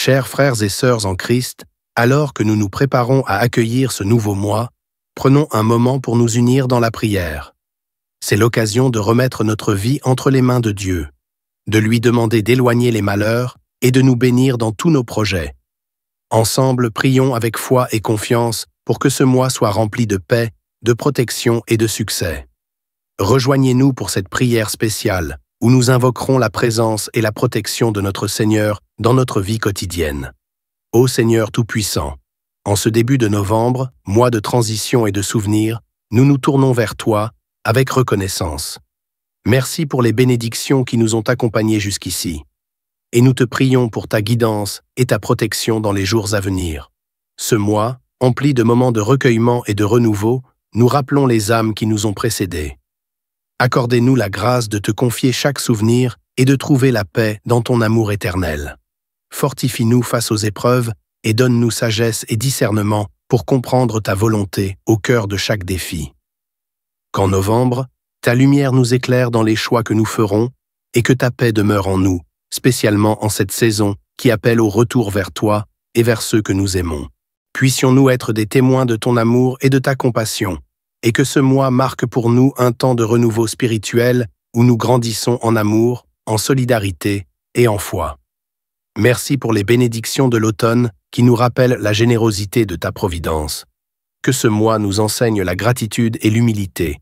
Chers frères et sœurs en Christ, alors que nous nous préparons à accueillir ce nouveau mois, prenons un moment pour nous unir dans la prière. C'est l'occasion de remettre notre vie entre les mains de Dieu, de lui demander d'éloigner les malheurs et de nous bénir dans tous nos projets. Ensemble, prions avec foi et confiance pour que ce mois soit rempli de paix, de protection et de succès. Rejoignez-nous pour cette prière spéciale où nous invoquerons la présence et la protection de notre Seigneur dans notre vie quotidienne. Ô Seigneur Tout-Puissant, en ce début de novembre, mois de transition et de souvenirs, nous nous tournons vers toi avec reconnaissance. Merci pour les bénédictions qui nous ont accompagnés jusqu'ici. Et nous te prions pour ta guidance et ta protection dans les jours à venir. Ce mois, empli de moments de recueillement et de renouveau, nous rappelons les âmes qui nous ont précédés. Accordez-nous la grâce de te confier chaque souvenir et de trouver la paix dans ton amour éternel. Fortifie-nous face aux épreuves et donne-nous sagesse et discernement pour comprendre ta volonté au cœur de chaque défi. Qu'en novembre, ta lumière nous éclaire dans les choix que nous ferons et que ta paix demeure en nous, spécialement en cette saison qui appelle au retour vers toi et vers ceux que nous aimons. Puissions-nous être des témoins de ton amour et de ta compassion, et que ce mois marque pour nous un temps de renouveau spirituel où nous grandissons en amour, en solidarité et en foi. Merci pour les bénédictions de l'automne qui nous rappellent la générosité de ta providence. Que ce mois nous enseigne la gratitude et l'humilité,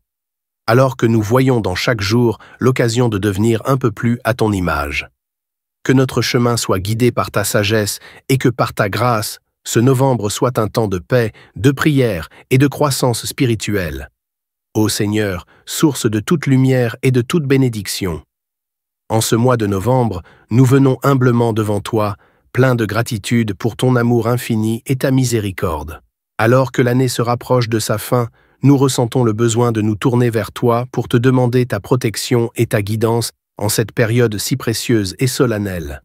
alors que nous voyons dans chaque jour l'occasion de devenir un peu plus à ton image. Que notre chemin soit guidé par ta sagesse et que par ta grâce, ce novembre soit un temps de paix, de prière et de croissance spirituelle. Ô Seigneur, source de toute lumière et de toute bénédiction. En ce mois de novembre, nous venons humblement devant toi, pleins de gratitude pour ton amour infini et ta miséricorde. Alors que l'année se rapproche de sa fin, nous ressentons le besoin de nous tourner vers toi pour te demander ta protection et ta guidance en cette période si précieuse et solennelle.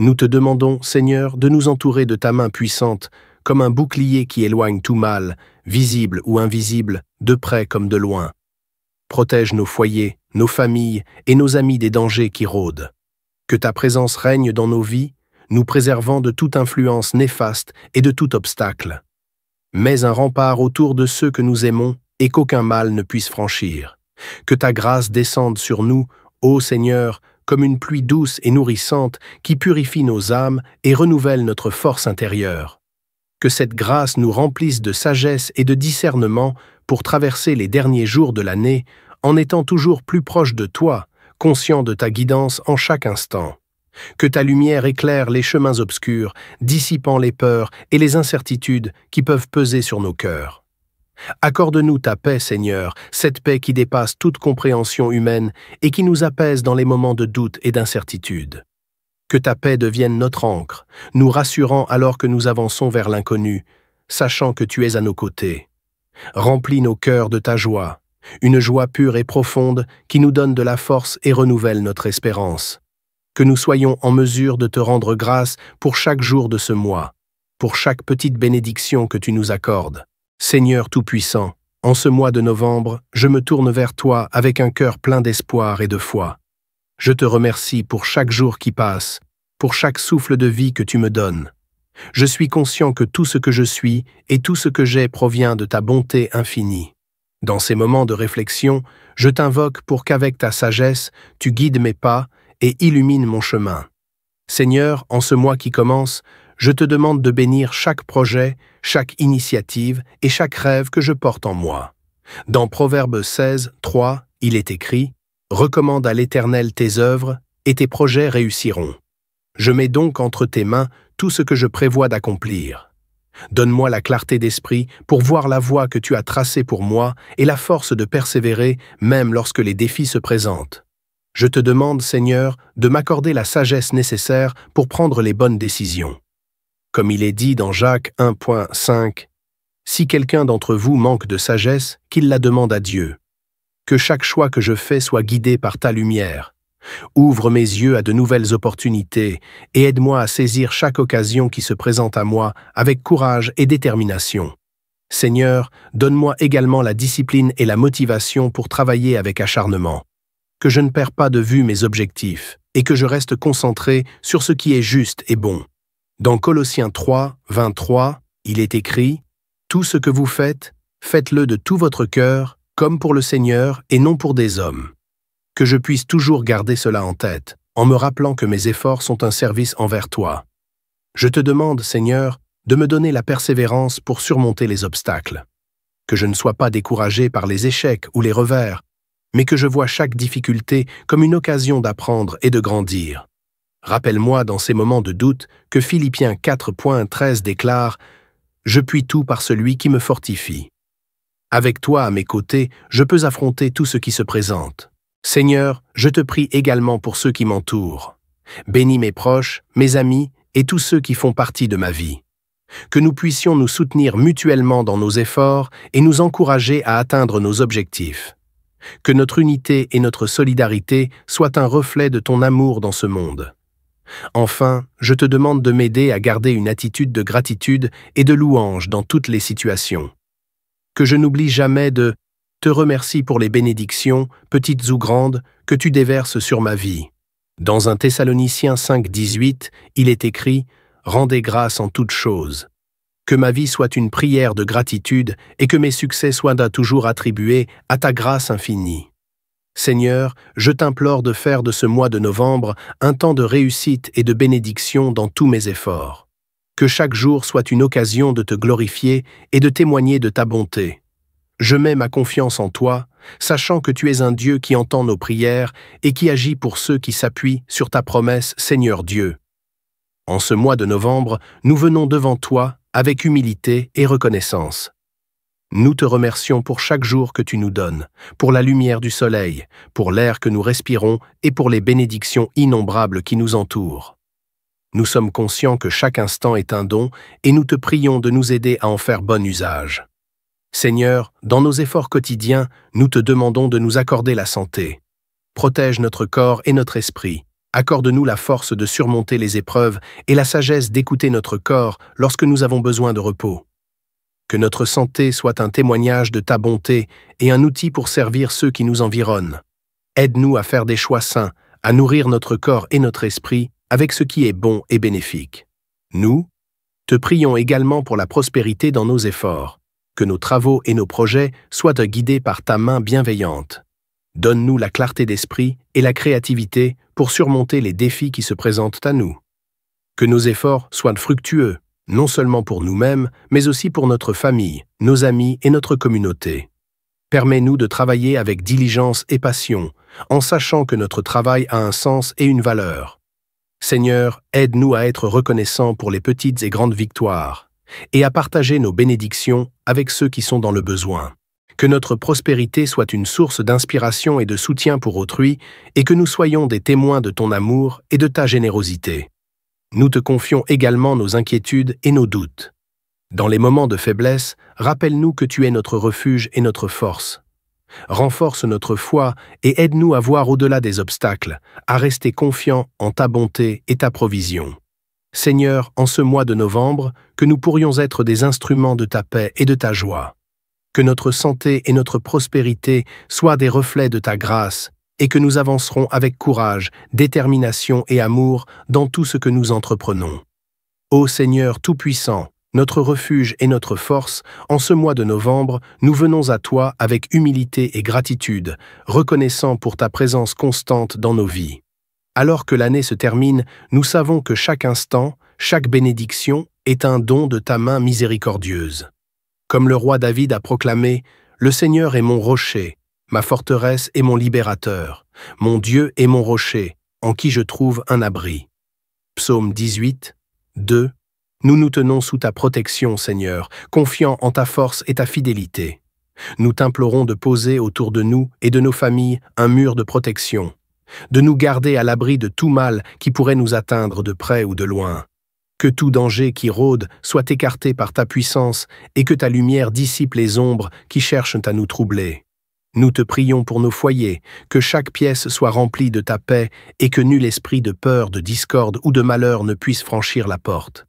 Nous te demandons, Seigneur, de nous entourer de ta main puissante, comme un bouclier qui éloigne tout mal, visible ou invisible, de près comme de loin. Protège nos foyers, nos familles et nos amis des dangers qui rôdent. Que ta présence règne dans nos vies, nous préservant de toute influence néfaste et de tout obstacle. Mets un rempart autour de ceux que nous aimons et qu'aucun mal ne puisse franchir. Que ta grâce descende sur nous, ô Seigneur, comme une pluie douce et nourrissante qui purifie nos âmes et renouvelle notre force intérieure. Que cette grâce nous remplisse de sagesse et de discernement pour traverser les derniers jours de l'année en étant toujours plus proche de toi, conscient de ta guidance en chaque instant. Que ta lumière éclaire les chemins obscurs, dissipant les peurs et les incertitudes qui peuvent peser sur nos cœurs. Accorde-nous ta paix, Seigneur, cette paix qui dépasse toute compréhension humaine et qui nous apaise dans les moments de doute et d'incertitude. Que ta paix devienne notre ancre, nous rassurant alors que nous avançons vers l'inconnu, sachant que tu es à nos côtés. Remplis nos cœurs de ta joie, une joie pure et profonde qui nous donne de la force et renouvelle notre espérance. Que nous soyons en mesure de te rendre grâce pour chaque jour de ce mois, pour chaque petite bénédiction que tu nous accordes. Seigneur Tout-Puissant, en ce mois de novembre, je me tourne vers toi avec un cœur plein d'espoir et de foi. Je te remercie pour chaque jour qui passe, pour chaque souffle de vie que tu me donnes. Je suis conscient que tout ce que je suis et tout ce que j'ai provient de ta bonté infinie. Dans ces moments de réflexion, je t'invoque pour qu'avec ta sagesse, tu guides mes pas et illumines mon chemin. Seigneur, en ce mois qui commence, je te demande de bénir chaque projet, chaque initiative et chaque rêve que je porte en moi. Dans Proverbe 16, 3, il est écrit « Recommande à l'Éternel tes œuvres, et tes projets réussiront. Je mets donc entre tes mains tout ce que je prévois d'accomplir. Donne-moi la clarté d'esprit pour voir la voie que tu as tracée pour moi et la force de persévérer même lorsque les défis se présentent. Je te demande, Seigneur, de m'accorder la sagesse nécessaire pour prendre les bonnes décisions. Comme il est dit dans Jacques 1.5, « Si quelqu'un d'entre vous manque de sagesse, qu'il la demande à Dieu. Que chaque choix que je fais soit guidé par ta lumière. Ouvre mes yeux à de nouvelles opportunités et aide-moi à saisir chaque occasion qui se présente à moi avec courage et détermination. Seigneur, donne-moi également la discipline et la motivation pour travailler avec acharnement. Que je ne perds pas de vue mes objectifs et que je reste concentré sur ce qui est juste et bon. Dans Colossiens 3, 23, il est écrit « Tout ce que vous faites, faites-le de tout votre cœur, comme pour le Seigneur et non pour des hommes. » Que je puisse toujours garder cela en tête, en me rappelant que mes efforts sont un service envers toi. Je te demande, Seigneur, de me donner la persévérance pour surmonter les obstacles. Que je ne sois pas découragé par les échecs ou les revers, mais que je vois chaque difficulté comme une occasion d'apprendre et de grandir. Rappelle-moi dans ces moments de doute que Philippiens 4.13 déclare « Je puis tout par celui qui me fortifie ». Avec toi à mes côtés, je peux affronter tout ce qui se présente. Seigneur, je te prie également pour ceux qui m'entourent. Bénis mes proches, mes amis et tous ceux qui font partie de ma vie. Que nous puissions nous soutenir mutuellement dans nos efforts et nous encourager à atteindre nos objectifs. Que notre unité et notre solidarité soient un reflet de ton amour dans ce monde. Enfin, je te demande de m'aider à garder une attitude de gratitude et de louange dans toutes les situations. Que je n'oublie jamais de te remercier pour les bénédictions, petites ou grandes, que tu déverses sur ma vie. Dans 1 Thessaloniciens 5.18, il est écrit « Rendez grâce en toutes choses ». Que ma vie soit une prière de gratitude et que mes succès soient toujours attribués à ta grâce infinie. Seigneur, je t'implore de faire de ce mois de novembre un temps de réussite et de bénédiction dans tous mes efforts. Que chaque jour soit une occasion de te glorifier et de témoigner de ta bonté. Je mets ma confiance en toi, sachant que tu es un Dieu qui entend nos prières et qui agit pour ceux qui s'appuient sur ta promesse, Seigneur Dieu. En ce mois de novembre, nous venons devant toi avec humilité et reconnaissance. Nous te remercions pour chaque jour que tu nous donnes, pour la lumière du soleil, pour l'air que nous respirons et pour les bénédictions innombrables qui nous entourent. Nous sommes conscients que chaque instant est un don et nous te prions de nous aider à en faire bon usage. Seigneur, dans nos efforts quotidiens, nous te demandons de nous accorder la santé. Protège notre corps et notre esprit. Accorde-nous la force de surmonter les épreuves et la sagesse d'écouter notre corps lorsque nous avons besoin de repos. Que notre santé soit un témoignage de ta bonté et un outil pour servir ceux qui nous environnent. Aide-nous à faire des choix sains, à nourrir notre corps et notre esprit avec ce qui est bon et bénéfique. Nous te prions également pour la prospérité dans nos efforts, que nos travaux et nos projets soient guidés par ta main bienveillante. Donne-nous la clarté d'esprit et la créativité pour surmonter les défis qui se présentent à nous. Que nos efforts soient fructueux, non seulement pour nous-mêmes, mais aussi pour notre famille, nos amis et notre communauté. Permets-nous de travailler avec diligence et passion, en sachant que notre travail a un sens et une valeur. Seigneur, aide-nous à être reconnaissants pour les petites et grandes victoires, et à partager nos bénédictions avec ceux qui sont dans le besoin. Que notre prospérité soit une source d'inspiration et de soutien pour autrui, et que nous soyons des témoins de ton amour et de ta générosité. Nous te confions également nos inquiétudes et nos doutes. Dans les moments de faiblesse, rappelle-nous que tu es notre refuge et notre force. Renforce notre foi et aide-nous à voir au-delà des obstacles, à rester confiants en ta bonté et ta provision. Seigneur, en ce mois de novembre, que nous pourrions être des instruments de ta paix et de ta joie. Que notre santé et notre prospérité soient des reflets de ta grâce, et que nous avancerons avec courage, détermination et amour dans tout ce que nous entreprenons. Ô Seigneur Tout-Puissant, notre refuge et notre force, en ce mois de novembre, nous venons à toi avec humilité et gratitude, reconnaissant pour ta présence constante dans nos vies. Alors que l'année se termine, nous savons que chaque instant, chaque bénédiction est un don de ta main miséricordieuse. Comme le roi David a proclamé, « Le Seigneur est mon rocher, ma forteresse et mon libérateur, mon Dieu est mon rocher, en qui je trouve un abri. » Psaume 18, 2. Nous nous tenons sous ta protection, Seigneur, confiants en ta force et ta fidélité. Nous t'implorons de poser autour de nous et de nos familles un mur de protection, de nous garder à l'abri de tout mal qui pourrait nous atteindre de près ou de loin. Que tout danger qui rôde soit écarté par ta puissance et que ta lumière dissipe les ombres qui cherchent à nous troubler. Nous te prions pour nos foyers, que chaque pièce soit remplie de ta paix et que nul esprit de peur, de discorde ou de malheur ne puisse franchir la porte.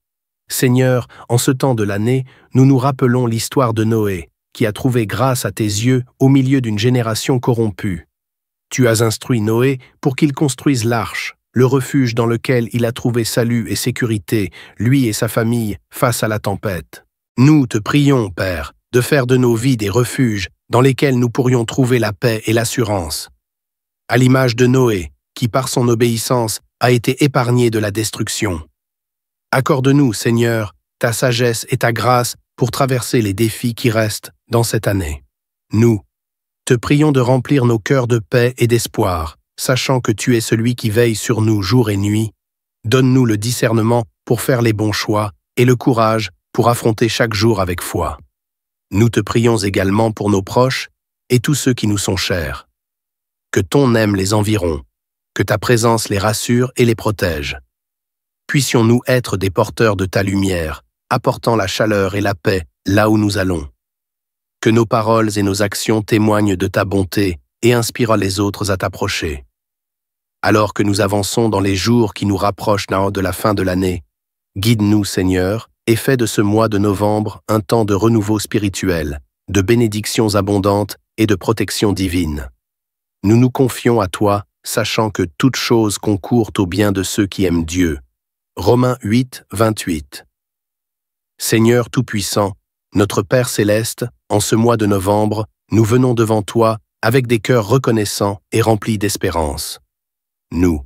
Seigneur, en ce temps de l'année, nous nous rappelons l'histoire de Noé, qui a trouvé grâce à tes yeux au milieu d'une génération corrompue. Tu as instruit Noé pour qu'il construise l'arche, le refuge dans lequel il a trouvé salut et sécurité, lui et sa famille, face à la tempête. Nous te prions, Père, de faire de nos vies des refuges dans lesquels nous pourrions trouver la paix et l'assurance. À l'image de Noé, qui par son obéissance a été épargné de la destruction. Accorde-nous, Seigneur, ta sagesse et ta grâce pour traverser les défis qui restent dans cette année. Nous te prions de remplir nos cœurs de paix et d'espoir, sachant que tu es celui qui veille sur nous jour et nuit. Donne-nous le discernement pour faire les bons choix et le courage pour affronter chaque jour avec foi. Nous te prions également pour nos proches et tous ceux qui nous sont chers. Que ton aime les environ, que ta présence les rassure et les protège. Puissions-nous être des porteurs de ta lumière, apportant la chaleur et la paix là où nous allons. Que nos paroles et nos actions témoignent de ta bonté et inspirent les autres à t'approcher. Alors que nous avançons dans les jours qui nous rapprochent de la fin de l'année, guide-nous, Seigneur, et fais de ce mois de novembre un temps de renouveau spirituel, de bénédictions abondantes et de protection divine. Nous nous confions à toi, sachant que toute chose concourt au bien de ceux qui aiment Dieu. Romains 8, 28. Seigneur Tout-Puissant, notre Père Céleste, en ce mois de novembre, nous venons devant toi avec des cœurs reconnaissants et remplis d'espérance. Nous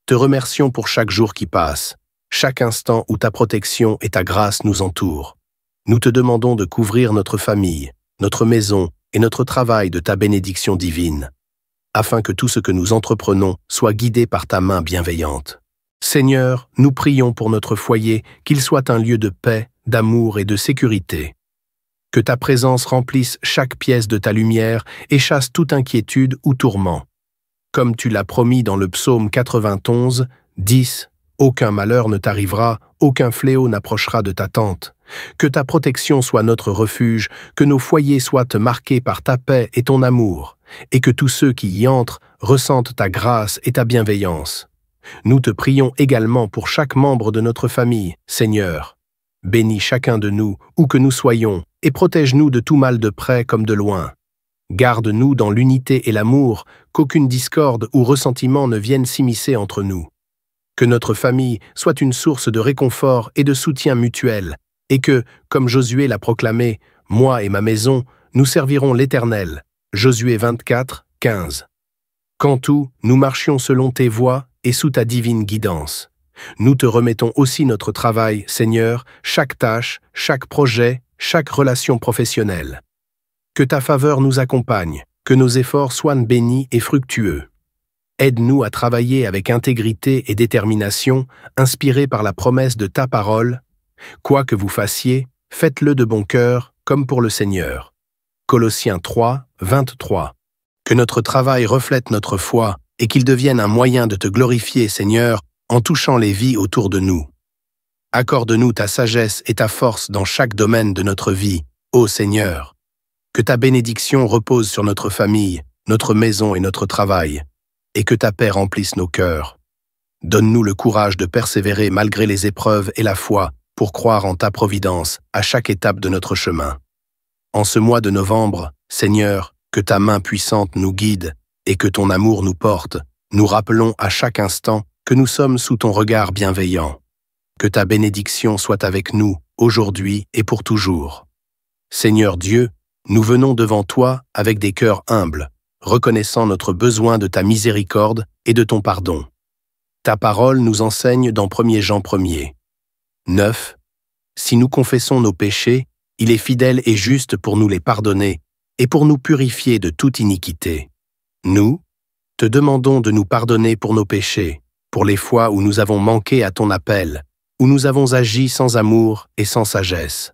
te remercions pour chaque jour qui passe, chaque instant où ta protection et ta grâce nous entourent. Nous te demandons de couvrir notre famille, notre maison et notre travail de ta bénédiction divine, afin que tout ce que nous entreprenons soit guidé par ta main bienveillante. Seigneur, nous prions pour notre foyer qu'il soit un lieu de paix, d'amour et de sécurité. Que ta présence remplisse chaque pièce de ta lumière et chasse toute inquiétude ou tourment. Comme tu l'as promis dans le psaume 91, 10, « Aucun malheur ne t'arrivera, aucun fléau n'approchera de ta tente. Que ta protection soit notre refuge, que nos foyers soient marqués par ta paix et ton amour, et que tous ceux qui y entrent ressentent ta grâce et ta bienveillance. Nous te prions également pour chaque membre de notre famille, Seigneur. Bénis chacun de nous, où que nous soyons, et protège-nous de tout mal de près comme de loin. Garde-nous dans l'unité et l'amour, qu'aucune discorde ou ressentiment ne vienne s'immiscer entre nous. Que notre famille soit une source de réconfort et de soutien mutuel, et que, comme Josué l'a proclamé, moi et ma maison, nous servirons l'Éternel. Josué 24, 15. Qu'en tout, nous marchions selon tes voies et sous ta divine guidance. Nous te remettons aussi notre travail, Seigneur, chaque tâche, chaque projet, chaque relation professionnelle. Que ta faveur nous accompagne, que nos efforts soient bénis et fructueux. Aide-nous à travailler avec intégrité et détermination, inspirés par la promesse de ta parole. Quoi que vous fassiez, faites-le de bon cœur, comme pour le Seigneur. Colossiens 3, 23. Que notre travail reflète notre foi et qu'il devienne un moyen de te glorifier, Seigneur, en touchant les vies autour de nous. Accorde-nous ta sagesse et ta force dans chaque domaine de notre vie, ô Seigneur. Que ta bénédiction repose sur notre famille, notre maison et notre travail, et que ta paix remplisse nos cœurs. Donne-nous le courage de persévérer malgré les épreuves et la foi pour croire en ta providence à chaque étape de notre chemin. En ce mois de novembre, Seigneur, que ta main puissante nous guide et que ton amour nous porte, nous rappelons à chaque instant que nous sommes sous ton regard bienveillant. Que ta bénédiction soit avec nous, aujourd'hui et pour toujours. Seigneur Dieu, nous venons devant toi avec des cœurs humbles, reconnaissant notre besoin de ta miséricorde et de ton pardon. Ta parole nous enseigne dans 1 Jean 1er. 9. Si nous confessons nos péchés, il est fidèle et juste pour nous les pardonner et pour nous purifier de toute iniquité. Nous te demandons de nous pardonner pour nos péchés, pour les fois où nous avons manqué à ton appel, où nous avons agi sans amour et sans sagesse.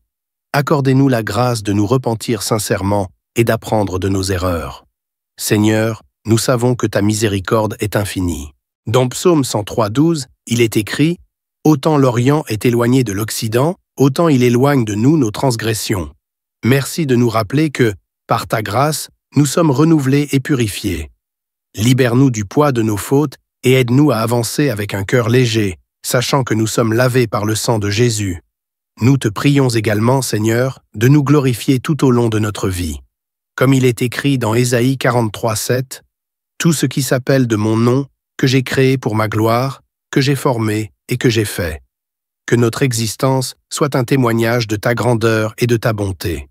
Accordez-nous la grâce de nous repentir sincèrement et d'apprendre de nos erreurs. Seigneur, nous savons que ta miséricorde est infinie. Dans Psaume 103, 12, il est écrit « Autant l'Orient est éloigné de l'Occident, autant il éloigne de nous nos transgressions. » Merci de nous rappeler que, par ta grâce, nous sommes renouvelés et purifiés. Libère-nous du poids de nos fautes et aide-nous à avancer avec un cœur léger, sachant que nous sommes lavés par le sang de Jésus. Nous te prions également, Seigneur, de nous glorifier tout au long de notre vie. Comme il est écrit dans Ésaïe 43, 7, « Tout ce qui s'appelle de mon nom que j'ai créé pour ma gloire, que j'ai formé et que j'ai fait. Que notre existence soit un témoignage de ta grandeur et de ta bonté.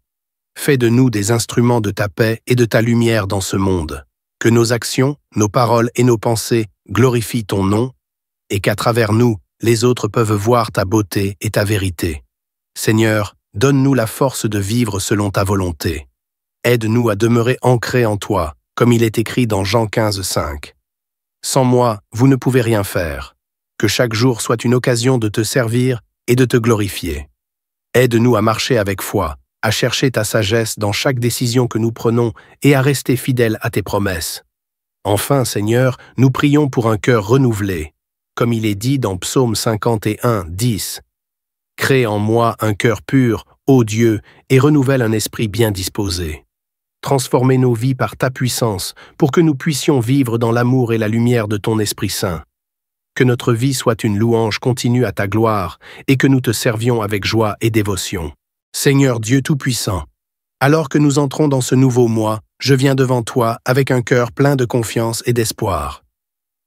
Fais de nous des instruments de ta paix et de ta lumière dans ce monde. Que nos actions, nos paroles et nos pensées glorifient ton nom, et qu'à travers nous, les autres peuvent voir ta beauté et ta vérité. Seigneur, donne-nous la force de vivre selon ta volonté. Aide-nous à demeurer ancrés en toi, comme il est écrit dans Jean 15, 5. Sans moi, vous ne pouvez rien faire. Que chaque jour soit une occasion de te servir et de te glorifier. Aide-nous à marcher avec foi, à chercher ta sagesse dans chaque décision que nous prenons et à rester fidèles à tes promesses. Enfin, Seigneur, nous prions pour un cœur renouvelé, comme il est dit dans Psaume 51, 10. « Crée en moi un cœur pur, ô Dieu, et renouvelle un esprit bien disposé. » Transformez nos vies par ta puissance, pour que nous puissions vivre dans l'amour et la lumière de ton Esprit Saint. Que notre vie soit une louange continue à ta gloire, et que nous te servions avec joie et dévotion. Seigneur Dieu Tout-Puissant, alors que nous entrons dans ce nouveau mois, je viens devant toi avec un cœur plein de confiance et d'espoir.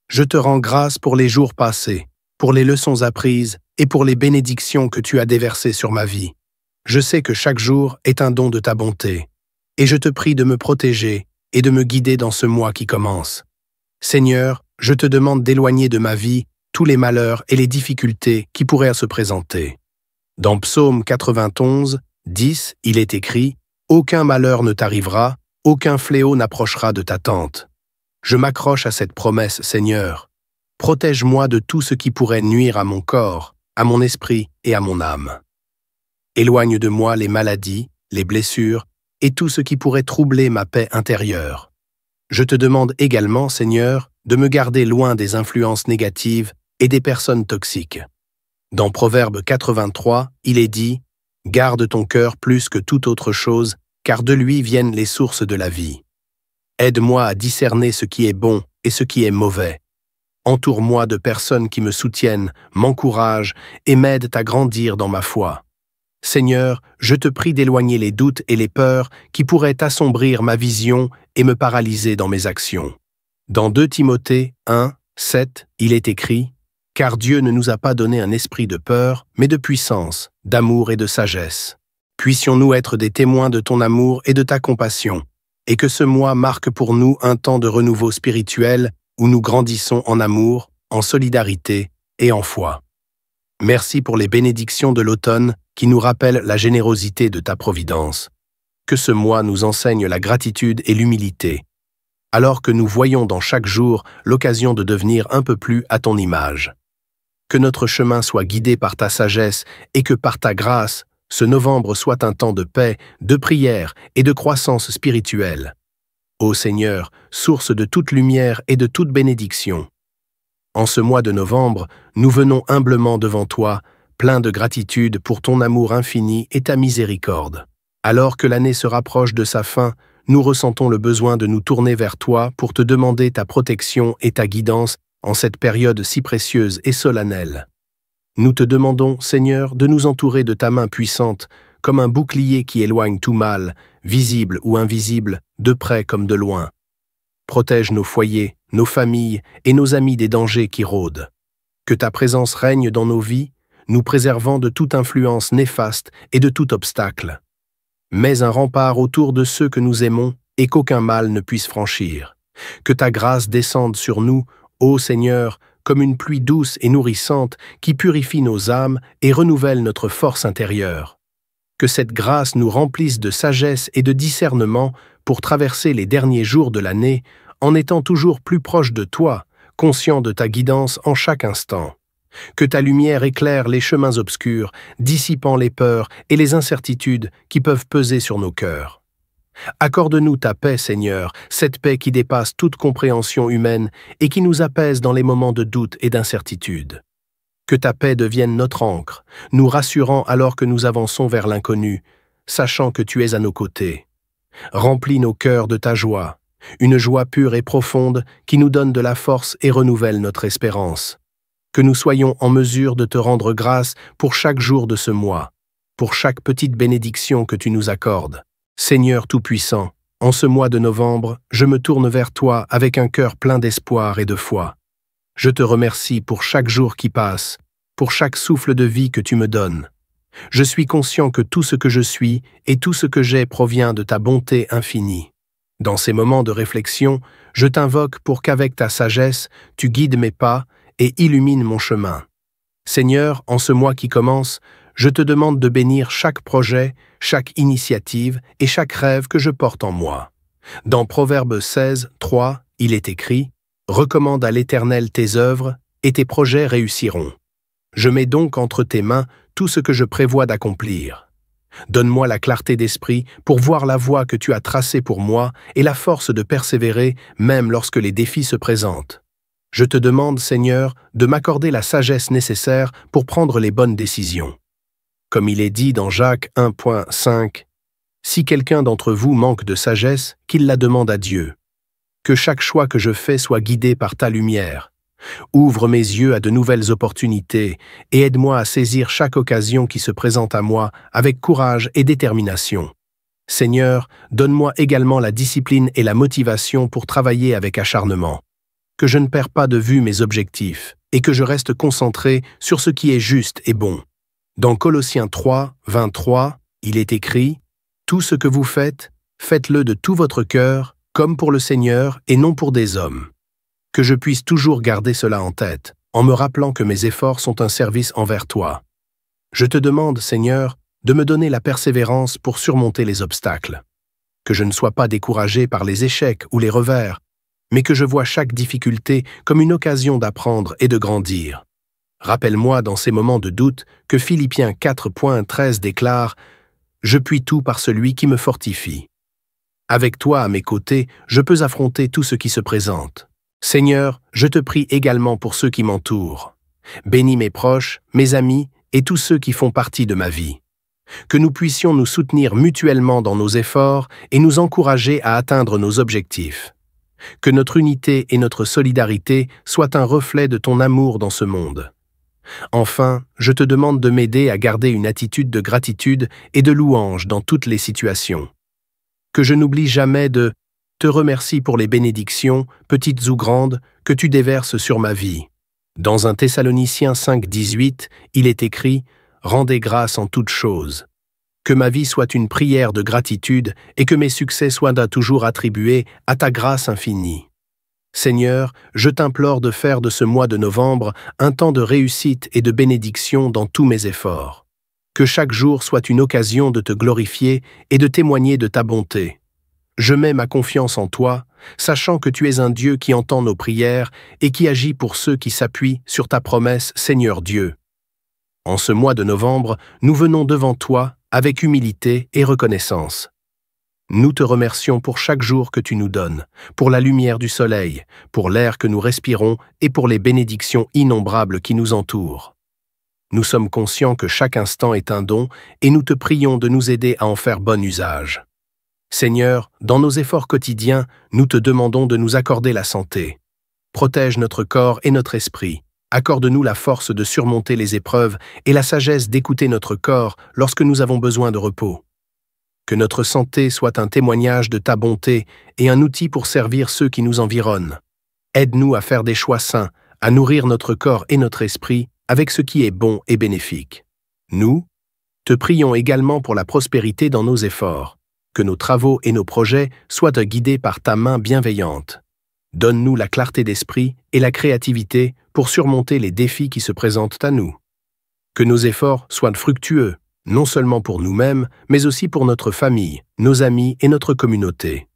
Je te rends grâce pour les jours passés, pour les leçons apprises et pour les bénédictions que tu as déversées sur ma vie. Je sais que chaque jour est un don de ta bonté, et je te prie de me protéger et de me guider dans ce mois qui commence. Seigneur, je te demande d'éloigner de ma vie tous les malheurs et les difficultés qui pourraient se présenter. Dans Psaume 91, 10, il est écrit « Aucun malheur ne t'arrivera, aucun fléau n'approchera de ta tente. » Je m'accroche à cette promesse, Seigneur. Protège-moi de tout ce qui pourrait nuire à mon corps, à mon esprit et à mon âme. Éloigne de moi les maladies, les blessures et tout ce qui pourrait troubler ma paix intérieure. Je te demande également, Seigneur, de me garder loin des influences négatives et des personnes toxiques. Dans Proverbe 83, il est dit « Garde ton cœur plus que toute autre chose, car de lui viennent les sources de la vie. » Aide-moi à discerner ce qui est bon et ce qui est mauvais. Entoure-moi de personnes qui me soutiennent, m'encouragent et m'aident à grandir dans ma foi. Seigneur, je te prie d'éloigner les doutes et les peurs qui pourraient assombrir ma vision et me paralyser dans mes actions. Dans 2 Timothée 1, 7, il est écrit « Car Dieu ne nous a pas donné un esprit de peur, mais de puissance, d'amour et de sagesse. Puissions-nous être des témoins de ton amour et de ta compassion, et que ce mois marque pour nous un temps de renouveau spirituel où nous grandissons en amour, en solidarité et en foi. Merci pour les bénédictions de l'automne qui nous rappellent la générosité de ta providence. Que ce mois nous enseigne la gratitude et l'humilité, alors que nous voyons dans chaque jour l'occasion de devenir un peu plus à ton image. Que notre chemin soit guidé par ta sagesse et que par ta grâce, ce novembre soit un temps de paix, de prière et de croissance spirituelle. Ô Seigneur, source de toute lumière et de toute bénédiction. En ce mois de novembre, nous venons humblement devant toi, pleins de gratitude pour ton amour infini et ta miséricorde. Alors que l'année se rapproche de sa fin, nous ressentons le besoin de nous tourner vers toi pour te demander ta protection et ta guidance en cette période si précieuse et solennelle. Nous te demandons, Seigneur, de nous entourer de ta main puissante, comme un bouclier qui éloigne tout mal, visible ou invisible, de près comme de loin. Protège nos foyers, nos familles et nos amis des dangers qui rôdent. Que ta présence règne dans nos vies, nous préservant de toute influence néfaste et de tout obstacle. Mets un rempart autour de ceux que nous aimons et qu'aucun mal ne puisse franchir. Que ta grâce descende sur nous, ô Seigneur, comme une pluie douce et nourrissante qui purifie nos âmes et renouvelle notre force intérieure. Que cette grâce nous remplisse de sagesse et de discernement pour traverser les derniers jours de l'année en étant toujours plus proche de toi, conscient de ta guidance en chaque instant. Que ta lumière éclaire les chemins obscurs, dissipant les peurs et les incertitudes qui peuvent peser sur nos cœurs. Accorde-nous ta paix, Seigneur, cette paix qui dépasse toute compréhension humaine et qui nous apaise dans les moments de doute et d'incertitude. Que ta paix devienne notre ancre, nous rassurant alors que nous avançons vers l'inconnu, sachant que tu es à nos côtés. Remplis nos cœurs de ta joie, une joie pure et profonde qui nous donne de la force et renouvelle notre espérance. Que nous soyons en mesure de te rendre grâce pour chaque jour de ce mois, pour chaque petite bénédiction que tu nous accordes. Seigneur Tout-Puissant, en ce mois de novembre, je me tourne vers toi avec un cœur plein d'espoir et de foi. Je te remercie pour chaque jour qui passe, pour chaque souffle de vie que tu me donnes. Je suis conscient que tout ce que je suis et tout ce que j'ai provient de ta bonté infinie. Dans ces moments de réflexion, je t'invoque pour qu'avec ta sagesse, tu guides mes pas et illumines mon chemin. Seigneur, en ce mois qui commence, je te demande de bénir chaque projet, chaque initiative et chaque rêve que je porte en moi. Dans Proverbe 16, 3, il est écrit « Recommande à l'Éternel tes œuvres, et tes projets réussiront. » Je mets donc entre tes mains tout ce que je prévois d'accomplir. Donne-moi la clarté d'esprit pour voir la voie que tu as tracée pour moi et la force de persévérer même lorsque les défis se présentent. Je te demande, Seigneur, de m'accorder la sagesse nécessaire pour prendre les bonnes décisions. Comme il est dit dans Jacques 1.5, « Si quelqu'un d'entre vous manque de sagesse, qu'il la demande à Dieu. Que chaque choix que je fais soit guidé par ta lumière. Ouvre mes yeux à de nouvelles opportunités et aide-moi à saisir chaque occasion qui se présente à moi avec courage et détermination. Seigneur, donne-moi également la discipline et la motivation pour travailler avec acharnement. Que je ne perds pas de vue mes objectifs et que je reste concentré sur ce qui est juste et bon. Dans Colossiens 3, 23, il est écrit « Tout ce que vous faites, faites-le de tout votre cœur, comme pour le Seigneur et non pour des hommes. » Que je puisse toujours garder cela en tête, en me rappelant que mes efforts sont un service envers toi. Je te demande, Seigneur, de me donner la persévérance pour surmonter les obstacles. Que je ne sois pas découragé par les échecs ou les revers, mais que je vois chaque difficulté comme une occasion d'apprendre et de grandir. Rappelle-moi dans ces moments de doute que Philippiens 4.13 déclare « Je puis tout par celui qui me fortifie ». Avec toi à mes côtés, je peux affronter tout ce qui se présente. Seigneur, je te prie également pour ceux qui m'entourent. Bénis mes proches, mes amis et tous ceux qui font partie de ma vie. Que nous puissions nous soutenir mutuellement dans nos efforts et nous encourager à atteindre nos objectifs. Que notre unité et notre solidarité soient un reflet de ton amour dans ce monde. Enfin, je te demande de m'aider à garder une attitude de gratitude et de louange dans toutes les situations. Que je n'oublie jamais de te remercie pour les bénédictions, petites ou grandes, que tu déverses sur ma vie. Dans 1 Thessaloniciens 5.18, il est écrit « Rendez grâce en toutes choses ». Que ma vie soit une prière de gratitude et que mes succès soient toujours attribués à ta grâce infinie. Seigneur, je t'implore de faire de ce mois de novembre un temps de réussite et de bénédiction dans tous mes efforts. Que chaque jour soit une occasion de te glorifier et de témoigner de ta bonté. Je mets ma confiance en toi, sachant que tu es un Dieu qui entend nos prières et qui agit pour ceux qui s'appuient sur ta promesse, Seigneur Dieu. En ce mois de novembre, nous venons devant toi avec humilité et reconnaissance. Nous te remercions pour chaque jour que tu nous donnes, pour la lumière du soleil, pour l'air que nous respirons et pour les bénédictions innombrables qui nous entourent. Nous sommes conscients que chaque instant est un don et nous te prions de nous aider à en faire bon usage. Seigneur, dans nos efforts quotidiens, nous te demandons de nous accorder la santé. Protège notre corps et notre esprit. Accorde-nous la force de surmonter les épreuves et la sagesse d'écouter notre corps lorsque nous avons besoin de repos. Que notre santé soit un témoignage de ta bonté et un outil pour servir ceux qui nous environnent. Aide-nous à faire des choix sains, à nourrir notre corps et notre esprit avec ce qui est bon et bénéfique. Nous te prions également pour la prospérité dans nos efforts. Que nos travaux et nos projets soient guidés par ta main bienveillante. Donne-nous la clarté d'esprit et la créativité pour surmonter les défis qui se présentent à nous. Que nos efforts soient fructueux, non seulement pour nous-mêmes, mais aussi pour notre famille, nos amis et notre communauté.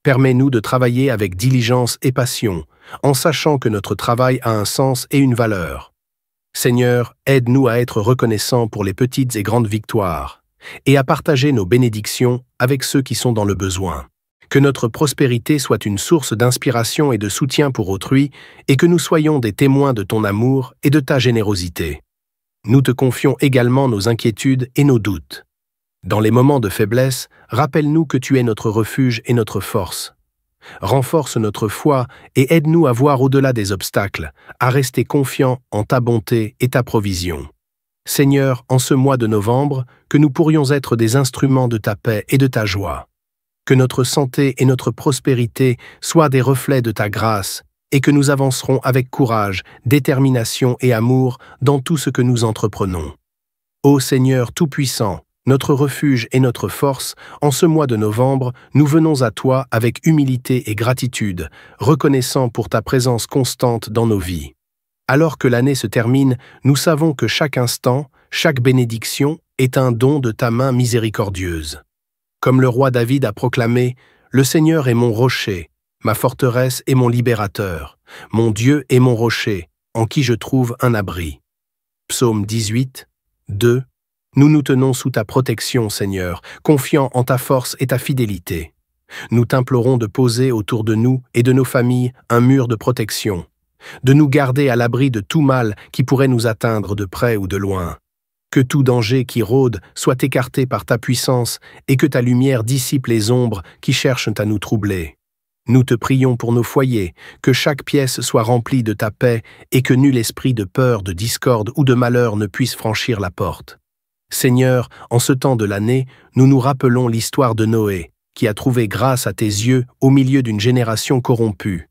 Permets-nous de travailler avec diligence et passion, en sachant que notre travail a un sens et une valeur. Seigneur, aide-nous à être reconnaissants pour les petites et grandes victoires, et à partager nos bénédictions avec ceux qui sont dans le besoin. Que notre prospérité soit une source d'inspiration et de soutien pour autrui, et que nous soyons des témoins de ton amour et de ta générosité. Nous te confions également nos inquiétudes et nos doutes. Dans les moments de faiblesse, rappelle-nous que tu es notre refuge et notre force. Renforce notre foi et aide-nous à voir au-delà des obstacles, à rester confiants en ta bonté et ta provision. Seigneur, en ce mois de novembre, que nous pourrions être des instruments de ta paix et de ta joie. Que notre santé et notre prospérité soient des reflets de ta grâce et que nous avancerons avec courage, détermination et amour dans tout ce que nous entreprenons. Ô Seigneur Tout-Puissant, notre refuge et notre force, en ce mois de novembre, nous venons à toi avec humilité et gratitude, reconnaissant pour ta présence constante dans nos vies. Alors que l'année se termine, nous savons que chaque instant, chaque bénédiction est un don de ta main miséricordieuse. Comme le roi David a proclamé, « Le Seigneur est mon rocher, ma forteresse et mon libérateur, mon Dieu est mon rocher, en qui je trouve un abri. » Psaume 18, 2. Nous nous tenons sous ta protection, Seigneur, confiants en ta force et ta fidélité. Nous t'implorons de poser autour de nous et de nos familles un mur de protection, de nous garder à l'abri de tout mal qui pourrait nous atteindre de près ou de loin. Que tout danger qui rôde soit écarté par ta puissance et que ta lumière dissipe les ombres qui cherchent à nous troubler. Nous te prions pour nos foyers, que chaque pièce soit remplie de ta paix et que nul esprit de peur, de discorde ou de malheur ne puisse franchir la porte. Seigneur, en ce temps de l'année, nous nous rappelons l'histoire de Noé, qui a trouvé grâce à tes yeux au milieu d'une génération corrompue.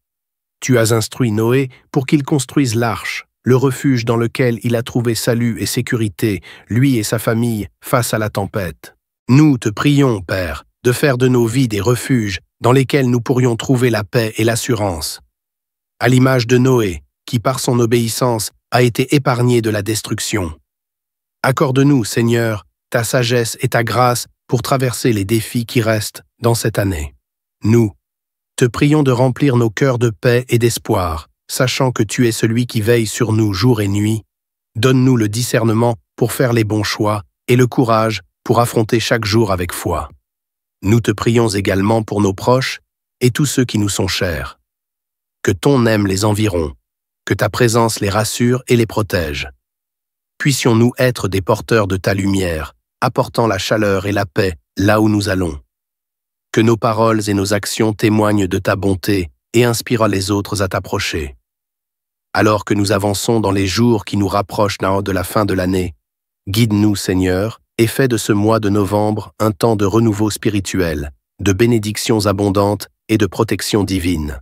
Tu as instruit Noé pour qu'il construise l'arche, le refuge dans lequel il a trouvé salut et sécurité, lui et sa famille, face à la tempête. Nous te prions, Père, de faire de nos vies des refuges dans lesquels nous pourrions trouver la paix et l'assurance. À l'image de Noé, qui par son obéissance a été épargné de la destruction. Accorde-nous, Seigneur, ta sagesse et ta grâce pour traverser les défis qui restent dans cette année. Nous te prions de remplir nos cœurs de paix et d'espoir, sachant que tu es celui qui veille sur nous jour et nuit. Donne-nous le discernement pour faire les bons choix et le courage pour affronter chaque jour avec foi. Nous te prions également pour nos proches et tous ceux qui nous sont chers. Que ton aime les environ, que ta présence les rassure et les protège. Puissions-nous être des porteurs de ta lumière, apportant la chaleur et la paix là où nous allons. Que nos paroles et nos actions témoignent de ta bonté et inspirent les autres à t'approcher. Alors que nous avançons dans les jours qui nous rapprochent de la fin de l'année, guide-nous, Seigneur, et fais de ce mois de novembre un temps de renouveau spirituel, de bénédictions abondantes et de protection divine.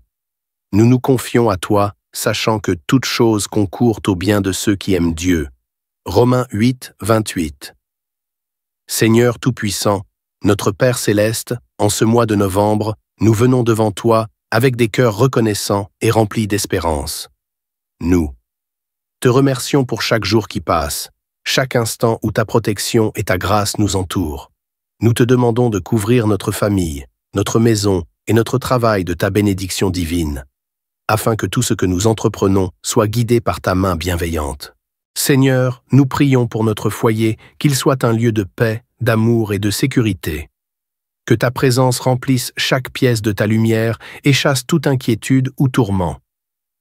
Nous nous confions à toi, sachant que toute chose concourt au bien de ceux qui aiment Dieu. Romains 8, 28. Seigneur Tout-Puissant, notre Père Céleste, en ce mois de novembre, nous venons devant toi avec des cœurs reconnaissants et remplis d'espérance. Nous te remercions pour chaque jour qui passe, chaque instant où ta protection et ta grâce nous entourent. Nous te demandons de couvrir notre famille, notre maison et notre travail de ta bénédiction divine, afin que tout ce que nous entreprenons soit guidé par ta main bienveillante. Seigneur, nous prions pour notre foyer qu'il soit un lieu de paix, d'amour et de sécurité. Que ta présence remplisse chaque pièce de ta lumière et chasse toute inquiétude ou tourment.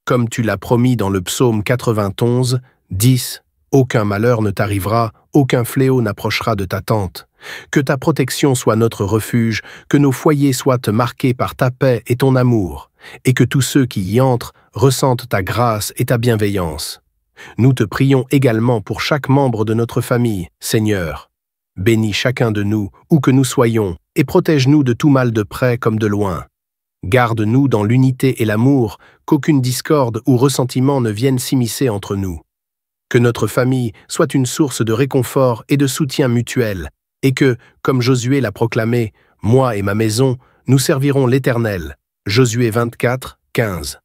Comme tu l'as promis dans le psaume 91, 10, « Aucun malheur ne t'arrivera, aucun fléau n'approchera de ta tente. Que ta protection soit notre refuge, que nos foyers soient marqués par ta paix et ton amour, et que tous ceux qui y entrent ressentent ta grâce et ta bienveillance. Nous te prions également pour chaque membre de notre famille, Seigneur. Bénis chacun de nous, où que nous soyons, et protège-nous de tout mal de près comme de loin. Garde-nous dans l'unité et l'amour, qu'aucune discorde ou ressentiment ne vienne s'immiscer entre nous. Que notre famille soit une source de réconfort et de soutien mutuel, et que, comme Josué l'a proclamé, « Moi et ma maison, nous servirons l'Éternel » Josué 24, 15.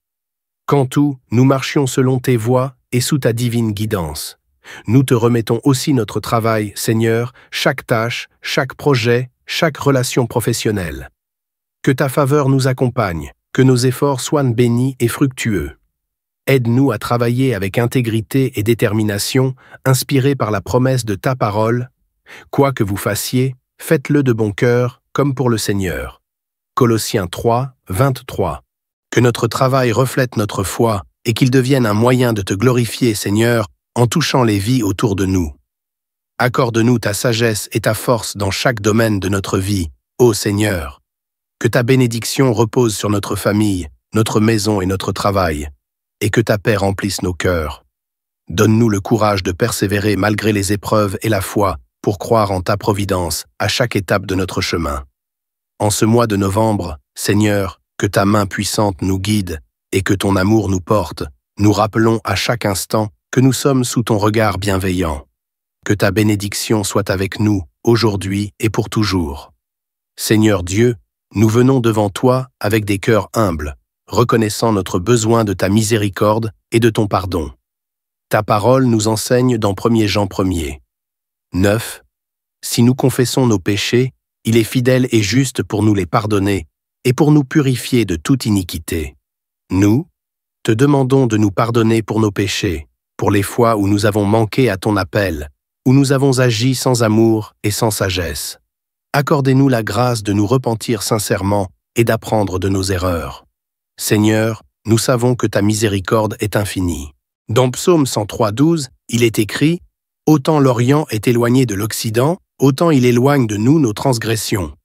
Qu'en tout, nous marchions selon tes voies et sous ta divine guidance. Nous te remettons aussi notre travail, Seigneur, chaque tâche, chaque projet, chaque relation professionnelle. Que ta faveur nous accompagne, que nos efforts soient bénis et fructueux. Aide-nous à travailler avec intégrité et détermination, inspirés par la promesse de ta parole. Quoi que vous fassiez, faites-le de bon cœur, comme pour le Seigneur. Colossiens 3, 23. Que notre travail reflète notre foi et qu'il devienne un moyen de te glorifier, Seigneur, en touchant les vies autour de nous. Accorde-nous ta sagesse et ta force dans chaque domaine de notre vie, ô Seigneur. Que ta bénédiction repose sur notre famille, notre maison et notre travail, et que ta paix remplisse nos cœurs. Donne-nous le courage de persévérer malgré les épreuves et la foi pour croire en ta providence à chaque étape de notre chemin. En ce mois de novembre, Seigneur, que ta main puissante nous guide et que ton amour nous porte, nous rappelons à chaque instant que nous sommes sous ton regard bienveillant. Que ta bénédiction soit avec nous, aujourd'hui et pour toujours. Seigneur Dieu, nous venons devant toi avec des cœurs humbles, reconnaissant notre besoin de ta miséricorde et de ton pardon. Ta parole nous enseigne dans 1 Jean 1er. 9. Si nous confessons nos péchés, il est fidèle et juste pour nous les pardonner et pour nous purifier de toute iniquité. Nous te demandons de nous pardonner pour nos péchés, pour les fois où nous avons manqué à ton appel, où nous avons agi sans amour et sans sagesse. Accordez-nous la grâce de nous repentir sincèrement et d'apprendre de nos erreurs. Seigneur, nous savons que ta miséricorde est infinie. Dans Psaume 103:12, il est écrit « Autant l'Orient est éloigné de l'Occident, autant il éloigne de nous nos transgressions. »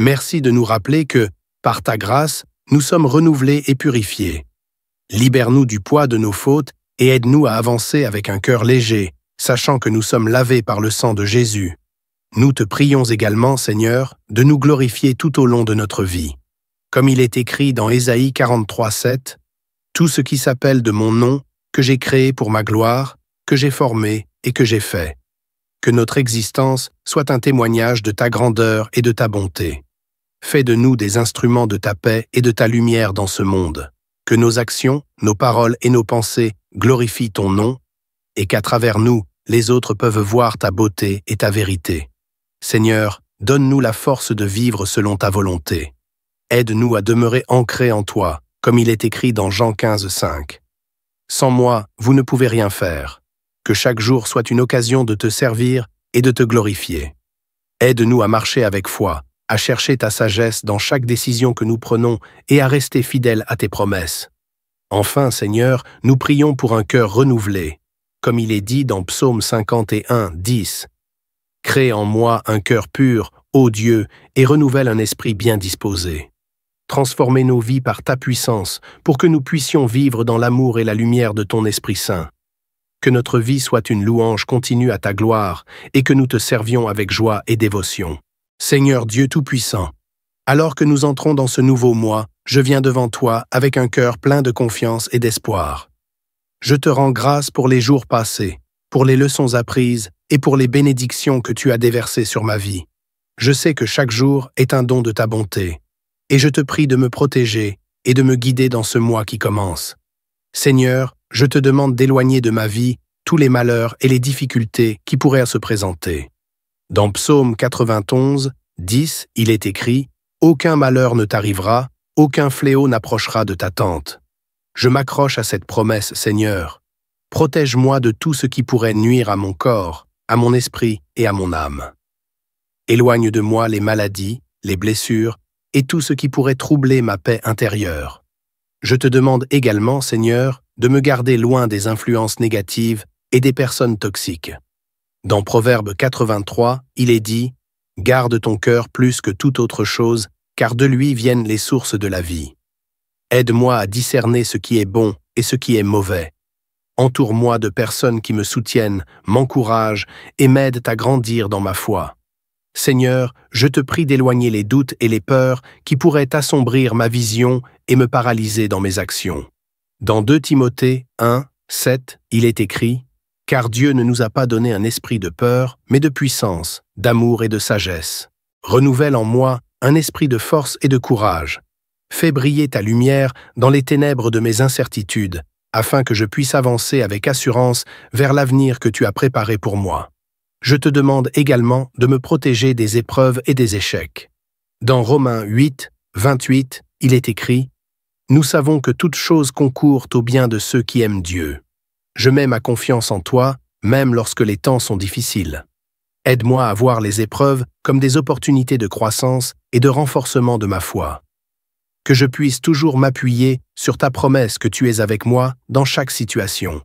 Merci de nous rappeler que, par ta grâce, nous sommes renouvelés et purifiés. Libère-nous du poids de nos fautes et aide-nous à avancer avec un cœur léger, sachant que nous sommes lavés par le sang de Jésus. Nous te prions également, Seigneur, de nous glorifier tout au long de notre vie. Comme il est écrit dans Ésaïe 43:7, « Tout ce qui s'appelle de mon nom, que j'ai créé pour ma gloire, que j'ai formé et que j'ai fait. » Que notre existence soit un témoignage de ta grandeur et de ta bonté. Fais de nous des instruments de ta paix et de ta lumière dans ce monde. Que nos actions, nos paroles et nos pensées glorifient ton nom, et qu'à travers nous, les autres peuvent voir ta beauté et ta vérité. Seigneur, donne-nous la force de vivre selon ta volonté. Aide-nous à demeurer ancrés en toi, comme il est écrit dans Jean 15:5. Sans moi, vous ne pouvez rien faire. Que chaque jour soit une occasion de te servir et de te glorifier. Aide-nous à marcher avec foi, à chercher ta sagesse dans chaque décision que nous prenons et à rester fidèles à tes promesses. Enfin, Seigneur, nous prions pour un cœur renouvelé, comme il est dit dans Psaume 51:10. « Crée en moi un cœur pur, ô Dieu, et renouvelle un esprit bien disposé. » Transformez nos vies par ta puissance, pour que nous puissions vivre dans l'amour et la lumière de ton Esprit Saint. Que notre vie soit une louange continue à ta gloire, et que nous te servions avec joie et dévotion. Seigneur Dieu Tout-Puissant, alors que nous entrons dans ce nouveau mois, je viens devant toi avec un cœur plein de confiance et d'espoir. Je te rends grâce pour les jours passés, pour les leçons apprises et pour les bénédictions que tu as déversées sur ma vie. Je sais que chaque jour est un don de ta bonté, et je te prie de me protéger et de me guider dans ce mois qui commence. Seigneur, je te demande d'éloigner de ma vie tous les malheurs et les difficultés qui pourraient se présenter. Dans Psaume 91:10, il est écrit « Aucun malheur ne t'arrivera, aucun fléau n'approchera de ta tente. » Je m'accroche à cette promesse, Seigneur. Protège-moi de tout ce qui pourrait nuire à mon corps, à mon esprit et à mon âme. Éloigne de moi les maladies, les blessures et tout ce qui pourrait troubler ma paix intérieure. Je te demande également, Seigneur, de me garder loin des influences négatives et des personnes toxiques. Dans Proverbe 83, il est dit « Garde ton cœur plus que toute autre chose, car de lui viennent les sources de la vie. » Aide-moi à discerner ce qui est bon et ce qui est mauvais. Entoure-moi de personnes qui me soutiennent, m'encouragent et m'aident à grandir dans ma foi. Seigneur, je te prie d'éloigner les doutes et les peurs qui pourraient assombrir ma vision et me paralyser dans mes actions. Dans 2 Timothée 1:7, il est écrit « Car Dieu ne nous a pas donné un esprit de peur, mais de puissance, d'amour et de sagesse. Renouvelle en moi un esprit de force et de courage. Fais briller ta lumière dans les ténèbres de mes incertitudes, afin que je puisse avancer avec assurance vers l'avenir que tu as préparé pour moi. Je te demande également de me protéger des épreuves et des échecs. Dans Romains 8:28, il est écrit « Nous savons que toute chose concourt au bien de ceux qui aiment Dieu. Je mets ma confiance en toi, même lorsque les temps sont difficiles. Aide-moi à voir les épreuves comme des opportunités de croissance et de renforcement de ma foi. Que je puisse toujours m'appuyer sur ta promesse que tu es avec moi dans chaque situation.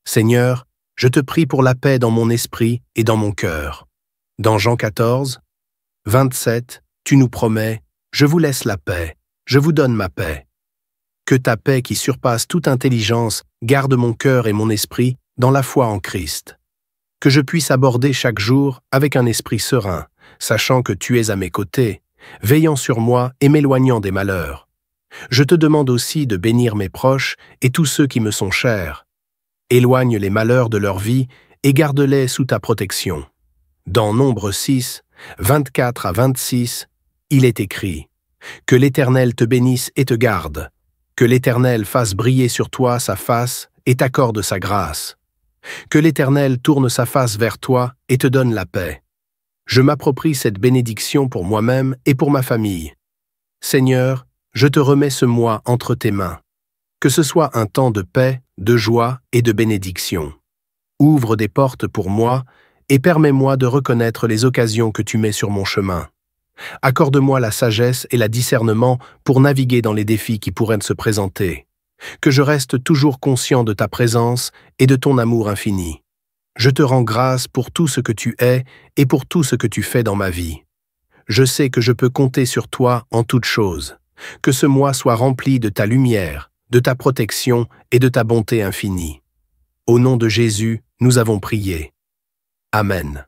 Seigneur, je te prie pour la paix dans mon esprit et dans mon cœur. Dans Jean 14:27, tu nous promets « Je vous laisse la paix, je vous donne ma paix. » Que ta paix qui surpasse toute intelligence garde mon cœur et mon esprit dans la foi en Christ. Que je puisse aborder chaque jour avec un esprit serein, sachant que tu es à mes côtés, veillant sur moi et m'éloignant des malheurs. Je te demande aussi de bénir mes proches et tous ceux qui me sont chers. Éloigne les malheurs de leur vie et garde-les sous ta protection. Dans Nombre 6, 24 à 26, il est écrit « Que l'Éternel te bénisse et te garde. Que l'Éternel fasse briller sur toi sa face et t'accorde sa grâce. Que l'Éternel tourne sa face vers toi et te donne la paix. Je m'approprie cette bénédiction pour moi-même et pour ma famille. Seigneur, je te remets ce mois entre tes mains. Que ce soit un temps de paix, de joie et de bénédiction. Ouvre des portes pour moi et permets-moi de reconnaître les occasions que tu mets sur mon chemin. Accorde-moi la sagesse et le discernement pour naviguer dans les défis qui pourraient se présenter. Que je reste toujours conscient de ta présence et de ton amour infini. Je te rends grâce pour tout ce que tu es et pour tout ce que tu fais dans ma vie. Je sais que je peux compter sur toi en toutes choses. Que ce mois soit rempli de ta lumière, de ta protection et de ta bonté infinie. Au nom de Jésus, nous avons prié. Amen.